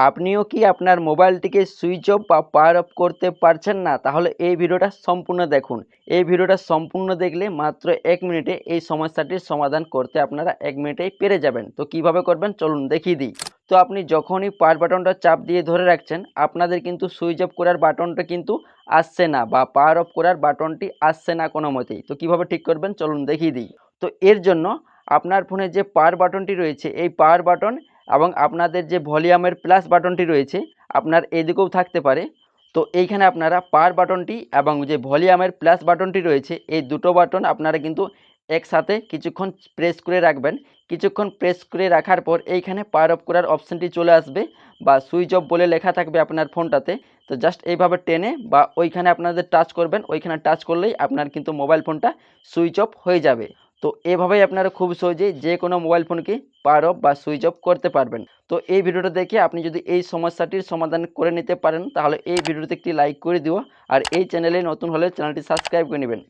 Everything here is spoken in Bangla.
আপনিও কি আপনার মোবাইলটিকে সুইচ অফ বা পাওয়ার অফ করতে পারছেন না? তাহলে এই ভিডিওটা সম্পূর্ণ দেখুন। এই ভিডিওটা সম্পূর্ণ দেখলে মাত্র ১ মিনিটে এই সমস্যাটির সমাধান করতে আপনারা ১ মিনিটেই পেরে যাবেন। তো কিভাবে করবেন চলুন দেখিয়ে দিই। তো আপনি যখনই পাওয়ার বাটনটা চাপ দিয়ে ধরে রাখছেন, আপনাদের কিন্তু সুইচ অফ করার বাটনটা কিন্তু আসছে না বা পাওয়ার অফ করার বাটনটি আসছে না কোনো মতেই। তো কিভাবে ঠিক করবেন চলুন দেখিয়ে দিই। তো এর জন্য আপনার ফোনে যে পাওয়ার বাটনটি রয়েছে, এই পাওয়ার বাটন এবং আপনাদের যে ভলিউমের প্লাস বাটনটি রয়েছে আপনার এদিকেও থাকতে পারে। তো এইখানে আপনারা পাওয়ার বাটনটি এবং যে ভলিউমের প্লাস বাটনটি রয়েছে এই দুটো বাটন আপনারা কিন্তু একসাথে কিছুক্ষণ প্রেস করে রাখবেন। কিছুক্ষণ প্রেস করে রাখার পর এইখানে পাওয়ার অফ করার অপশানটি চলে আসবে বা সুইচ অফ বলে লেখা থাকবে আপনার ফোনটাতে। তো জাস্ট এইভাবে টেনে বা ওইখানে আপনাদের টাচ করবেন, ওইখানে টাচ করলেই আপনার কিন্তু মোবাইল ফোনটা সুইচ অফ হয়ে যাবে। তো এভাবেই আপনারা খুব সহজেই যে কোনো মোবাইল ফোনকে পাওয়ার অফ বা সুইচ অফ করতে পারবেন। তো এই ভিডিওটা দেখে আপনি যদি এই সমস্যাটির সমাধান করে নিতে পারেন তাহলে এই ভিডিওতে একটি লাইক করে দিও আর এই চ্যানেলে নতুন হলে চ্যানেলটি সাবস্ক্রাইব করে নেবেন।